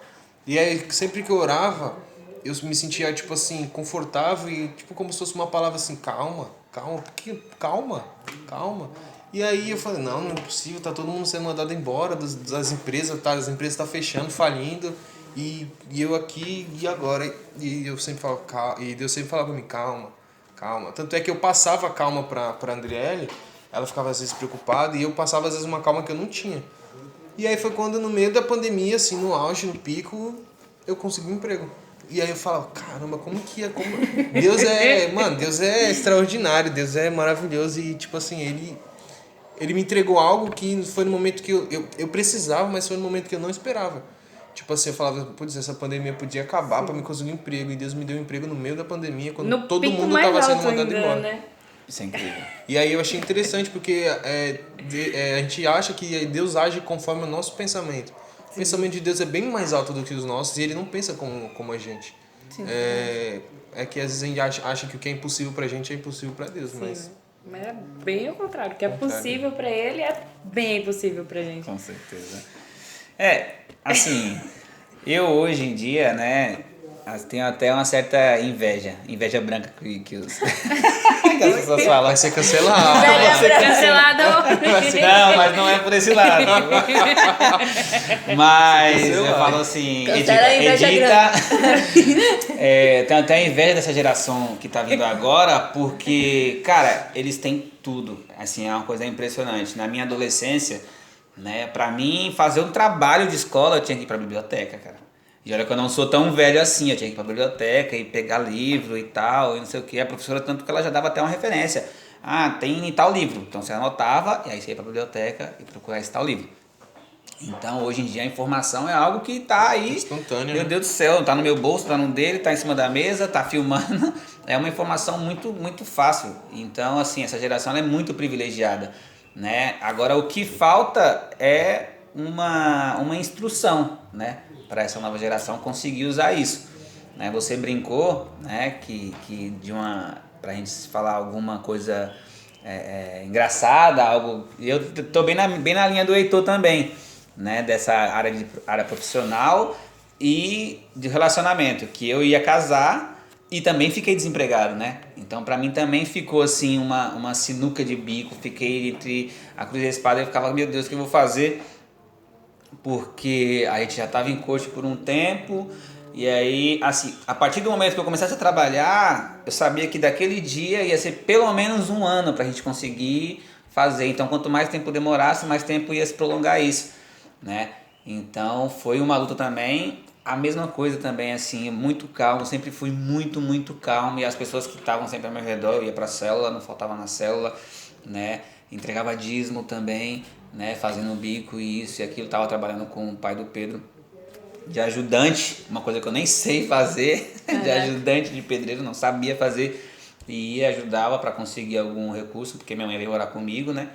E aí, sempre que eu orava, eu me sentia, tipo assim, confortável e, tipo, como se fosse uma palavra assim, calma. E aí eu falei, não é possível, tá todo mundo sendo mandado embora das empresas, as empresas estão fechando, falindo, e eu aqui, e agora? E eu sempre falo, e Deus sempre falava pra mim, calma. Tanto é que eu passava calma pra Andriele, ela ficava às vezes preocupada, e eu passava às vezes uma calma que eu não tinha. E aí foi quando no meio da pandemia, assim, no auge, no pico, eu consegui um emprego. E aí eu falava, caramba, como que é? Deus é extraordinário, Deus é maravilhoso, e tipo assim, Ele me entregou algo que foi no momento que eu precisava, mas foi no momento que eu não esperava. Tipo assim, eu falava, putz, essa pandemia podia acabar pra me conseguir um emprego. E Deus me deu um emprego no meio da pandemia, quando No todo pico mundo mais tava sendo alto mandado ainda, embora. né? Isso é incrível. E aí eu achei interessante, porque a gente acha que Deus age conforme o nosso pensamento. O pensamento de Deus é bem mais alto do que os nossos e Ele não pensa como a gente. É que às vezes a gente acha que o que é impossível pra gente é impossível pra Deus, mas... Mas é bem ao contrário. O que é possível pra ele é bem impossível pra gente. Com certeza. Assim, eu hoje em dia, né, Tem até uma certa inveja branca que as pessoas falam. Vai ser cancelado. Vai ser cancelado. Não, mas não é por esse lado. Mas eu falo assim, Cancela a inveja tem até inveja dessa geração que tá vindo agora, porque, cara, eles têm tudo. Assim, é uma coisa impressionante. Na minha adolescência, né, pra mim, fazer um trabalho de escola, eu tinha que ir pra biblioteca, cara. E olha que eu não sou tão velho assim, eu tinha que ir pra biblioteca e pegar livro e tal, e não sei o que. A professora, tanto que ela já dava até uma referência. Ah, tem tal livro. Então você anotava, e aí você ia pra biblioteca e procurar esse tal livro. Então, hoje em dia, a informação é algo que tá aí... Instantâneo, Meu né? Deus do céu, tá no meu bolso, tá no dele, tá em cima da mesa, tá filmando. É uma informação muito, muito fácil. Então, assim, essa geração ela é muito privilegiada, né? Agora, o que falta é uma instrução, né? Para essa nova geração conseguir usar isso, né? Você brincou, né? Que pra gente falar alguma coisa engraçada, algo... Eu tô bem na linha do Heitor também, né? Dessa área profissional e de relacionamento, que eu ia casar e também fiquei desempregado, né? Então pra mim também ficou assim uma sinuca de bico, fiquei entre a cruz e a espada e eu ficava, meu Deus, o que eu vou fazer? Porque a gente já estava em coach por um tempo, e aí, assim, a partir do momento que eu começasse a trabalhar, eu sabia que daquele dia ia ser pelo menos um ano para a gente conseguir fazer. Então, quanto mais tempo demorasse, mais tempo ia se prolongar isso, né? Então, foi uma luta também. A mesma coisa também, assim, muito calmo, sempre fui muito, muito calmo, e as pessoas que estavam sempre ao meu redor, eu ia para a célula, não faltava na célula, né? Entregava dízimo também, né, fazendo bico e isso e aquilo. Tava trabalhando com o pai do Pedro de ajudante, uma coisa que eu nem sei fazer, de ajudante de pedreiro, não sabia fazer, e ajudava para conseguir algum recurso, porque minha mãe veio morar comigo, né?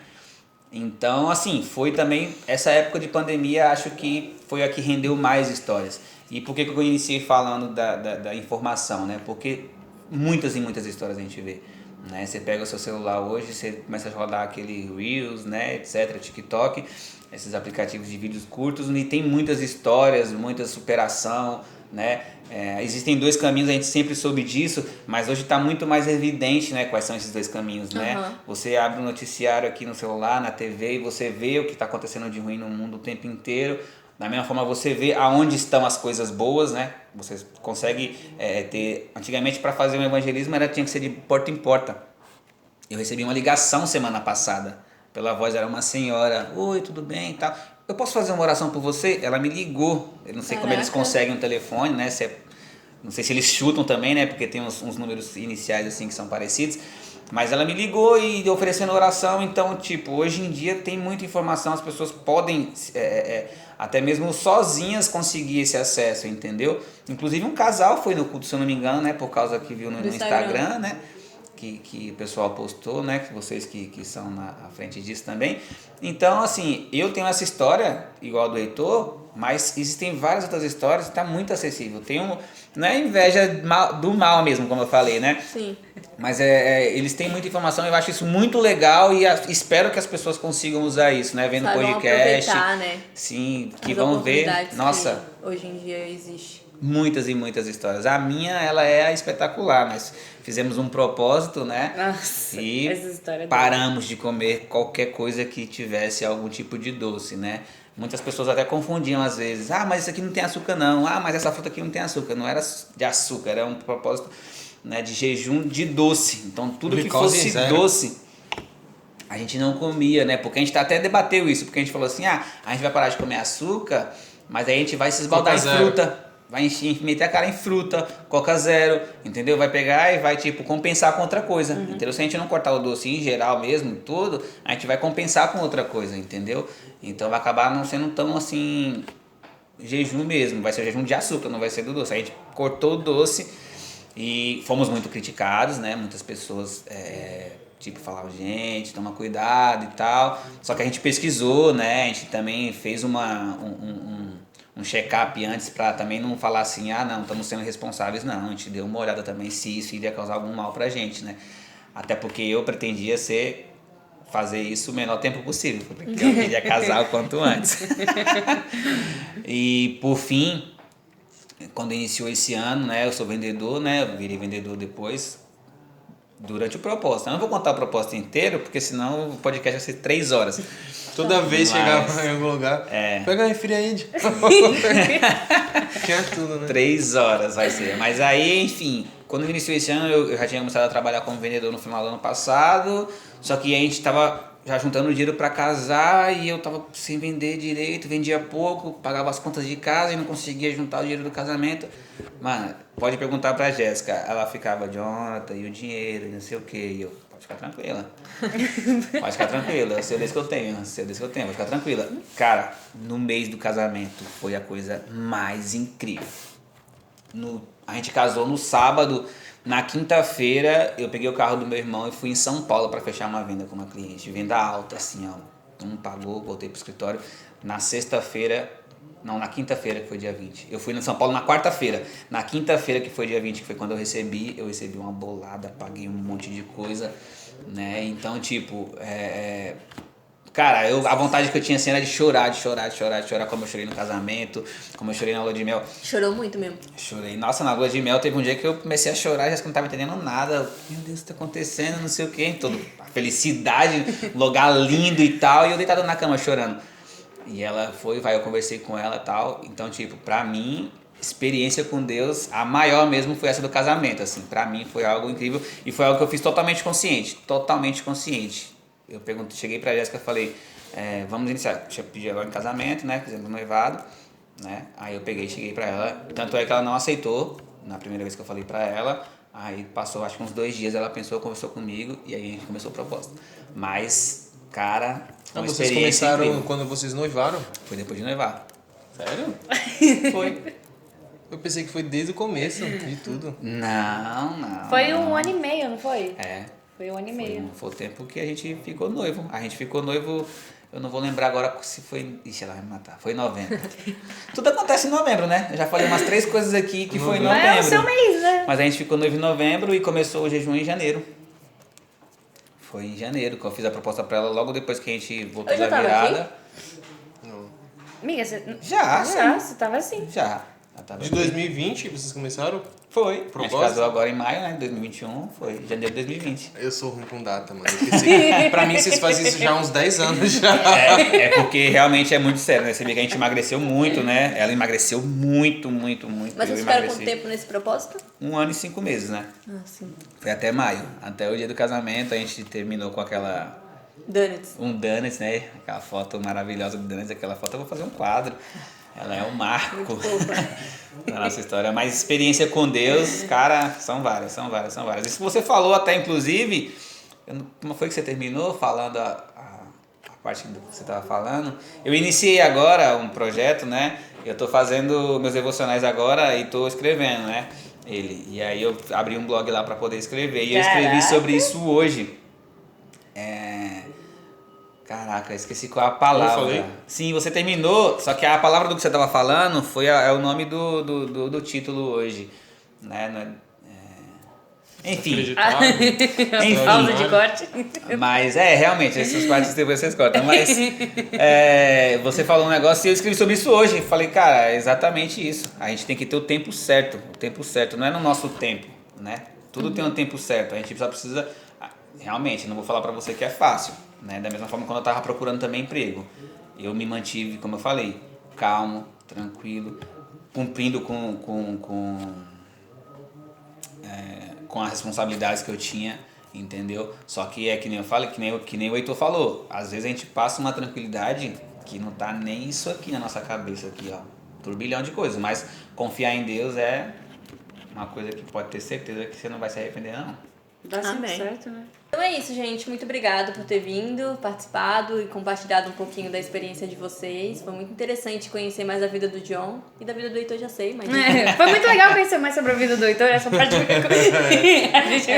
Então, assim, foi também essa época de pandemia, acho que foi a que rendeu mais histórias. E por que eu iniciei falando da informação, né? Porque muitas e muitas histórias a gente vê, né? Você pega o seu celular hoje, você começa a rodar aquele Reels, né, etc, TikTok, esses aplicativos de vídeos curtos, e tem muitas histórias, muita superação, né? Existem dois caminhos, a gente sempre soube disso, mas hoje está muito mais evidente, né, quais são esses dois caminhos, né? Você abre um noticiário aqui no celular, na TV, e você vê o que está acontecendo de ruim no mundo o tempo inteiro. Da mesma forma, você vê aonde estão as coisas boas, né? Você consegue ter... Antigamente, para fazer um evangelismo, tinha que ser de porta em porta. Eu recebi uma ligação semana passada. Pela voz, era uma senhora. Oi, tudo bem e tal. Eu posso fazer uma oração por você? Ela me ligou. Eu não sei como eles conseguem um telefone, né? Não sei se eles chutam também, né? Porque tem uns números iniciais assim que são parecidos. Mas ela me ligou e oferecendo oração. Então, tipo, hoje em dia tem muita informação. As pessoas podem até mesmo sozinhas conseguir esse acesso, entendeu? Inclusive um casal foi no culto, se eu não me engano, né? Por causa que viu no Instagram, né? Que o pessoal postou, né? Que vocês que são à frente disso também. Então, assim, eu tenho essa história igual a do Heitor, mas existem várias outras histórias, está muito acessível. Não é inveja do mal mesmo, como eu falei, né? Sim. Mas eles têm muita informação, eu acho isso muito legal e espero que as pessoas consigam usar isso, né? Vendo podcast. Aproveitar, né? Sim, que vão ver. Nossa, que hoje em dia existe. Muitas e muitas histórias. A minha, ela é espetacular, mas fizemos um propósito, né? Nossa, e essa história é paramos de comer qualquer coisa que tivesse algum tipo de doce, né? Muitas pessoas até confundiam às vezes. Ah, mas isso aqui não tem açúcar não. Ah, mas essa fruta aqui não tem açúcar. Não era de açúcar, era um propósito, né, de jejum de doce. Então tudo Glicose que fosse zero. doce a gente não comia, né? Porque a gente até debateu isso, porque a gente falou assim, a gente vai parar de comer açúcar, mas aí a gente vai se esbaldar em fruta. Vai meter a cara em fruta, Coca Zero, entendeu? Vai pegar e vai, tipo, compensar com outra coisa, entendeu? Se a gente não cortar o doce em geral mesmo, tudo, a gente vai compensar com outra coisa, entendeu? Então vai acabar não sendo tão, assim, jejum mesmo. Vai ser jejum de açúcar, não vai ser do doce. A gente cortou o doce e fomos muito criticados, né? Muitas pessoas... tipo, falavam, gente, toma cuidado e tal. Só que a gente pesquisou, né? A gente também fez um check-up antes para também não falar assim, não, estamos sendo responsáveis. Não, a gente deu uma olhada também se isso iria causar algum mal pra gente, né? Até porque eu pretendia fazer isso o menor tempo possível, porque eu queria casar o quanto antes. E, por fim, quando iniciou esse ano, né? Eu sou vendedor, né? Eu virei vendedor depois, durante o propósito. Eu não vou contar o propósito inteiro, porque senão o podcast vai ser 3 horas. Toda vez Mas- chegava em algum lugar, pega a refrigerante. Tinha tudo, né? 3 horas vai ser. Mas aí, enfim, quando iniciou esse ano, eu já tinha começado a trabalhar como vendedor no final do ano passado. Só que a gente tava já juntando dinheiro pra casar e eu tava sem vender direito, vendia pouco, pagava as contas de casa e não conseguia juntar o dinheiro do casamento. Mano, pode perguntar pra Jéssica. Ela ficava, Jonathan, e o dinheiro, e não sei o que. E eu, pode ficar tranquila. Pode ficar tranquila, eu sei o Deus que eu tenho, pode ficar tranquila. Cara, no mês do casamento foi a coisa mais incrível. A gente casou no sábado, na quinta-feira eu peguei o carro do meu irmão e fui em São Paulo para fechar uma venda com uma cliente. Venda alta, assim, ó. Não pagou, voltei pro escritório. Na sexta-feira, não, na quinta-feira que foi dia 20. Eu fui em São Paulo na quarta-feira. Na quinta-feira que foi dia 20, que foi quando eu recebi uma bolada, paguei um monte de coisa, né? Então, tipo, cara, a vontade que eu tinha assim era de chorar, como eu chorei no casamento, como eu chorei na lua de mel. Chorou muito mesmo. Chorei. Nossa, na lua de mel teve um dia que eu comecei a chorar, já que eu não tava entendendo nada. Meu Deus, o que tá acontecendo, não sei o quê. Toda a felicidade, um lugar lindo e tal, e eu deitado na cama chorando. E ela eu conversei com ela e tal. Então, tipo, pra mim, experiência com Deus, a maior mesmo foi essa do casamento, assim. Pra mim foi algo incrível e foi algo que eu fiz totalmente consciente. Eu cheguei pra Jéssica e falei, vamos iniciar. Eu pedi agora em casamento, né? Fizemos um noivado, né? Aí eu cheguei pra ela. Tanto é que ela não aceitou na primeira vez que eu falei pra ela. Aí passou, acho que uns 2 dias, ela pensou, conversou comigo e aí a gente começou o propósito. Mas, cara, foi uma Vocês experiência começaram incrível. quando vocês noivaram? Foi depois de noivar. Sério? Foi. Eu pensei que foi desde o começo de tudo. Não. Foi 1 ano e meio, não foi? Foi 1 ano e meio. Foi o tempo que a gente ficou noivo. A gente ficou noivo, eu não vou lembrar agora se foi... Ixi, ela vai me matar. Foi em novembro. Tudo acontece em novembro, né? Eu já falei umas 3 coisas aqui que foi em novembro. É o seu mês, né? Mas a gente ficou noivo em novembro e começou o jejum em janeiro. Foi em janeiro que eu fiz a proposta pra ela logo depois que a gente voltou Eu já da tava virada. Amiga, você... Já, você tava assim. Já. Ela tava De 2020 vocês começaram? Foi. A gente Propósito? casou agora em maio, né? 2021. Foi janeiro de 2020. Eu sou ruim com data, mano. Eu pensei, pra mim vocês fazem isso já há uns 10 anos já. É porque realmente é muito sério, né? Você vê que a gente emagreceu muito, né? Ela emagreceu muito. Mas Eu vocês ficaram emagreci. quanto tempo nesse propósito? 1 ano e 5 meses, né? Ah, sim. Foi até maio. Até o dia do casamento a gente terminou com Donuts. um donuts, né? Aquela foto maravilhosa do donuts. Aquela foto eu vou fazer um quadro. Ela é um marco da nossa história. Mas experiência com Deus, cara, são várias. Isso que você falou até, inclusive, como foi que você terminou falando a parte do que você estava falando? Eu iniciei agora um projeto, né? Eu estou fazendo meus devocionais agora e estou escrevendo, né? E aí eu abri um blog lá para poder escrever. E eu escrevi Caraca. sobre isso hoje. Caraca, esqueci qual é a palavra. Eu falei? Sim, você terminou, só que a palavra do que você estava falando é o nome do título hoje. Né? Não enfim, Acreditado. Pausa de corte. mas realmente, essas partes depois vocês cortam. Mas você falou um negócio e eu escrevi sobre isso hoje. Falei, cara, é exatamente isso. A gente tem que ter o tempo certo. O tempo certo não é no nosso tempo, né? Tudo tem um tempo certo. A gente só precisa... Realmente, não vou falar pra você que é fácil, né? Da mesma forma quando eu tava procurando também emprego. Eu me mantive, como eu falei, calmo, tranquilo, cumprindo com as responsabilidades que eu tinha, entendeu? Só que que nem eu falei, que nem o Heitor falou. Às vezes a gente passa uma tranquilidade que não tá nem isso aqui na nossa cabeça, aqui, ó. Turbilhão de coisas. Mas confiar em Deus é uma coisa que pode ter certeza que você não vai se arrepender, não. Dá sempre Amém. certo, né? Então é isso, gente. Muito obrigada por ter vindo, participado e compartilhado um pouquinho da experiência de vocês. Foi muito interessante conhecer mais a vida do John. E da vida do Heitor já sei, mas... Foi muito legal conhecer mais sobre a vida do Heitor, essa parte a gente...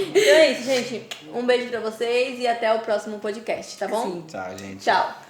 Então é isso, gente. Um beijo pra vocês e até o próximo podcast, tá bom? Tchau, gente. Tchau.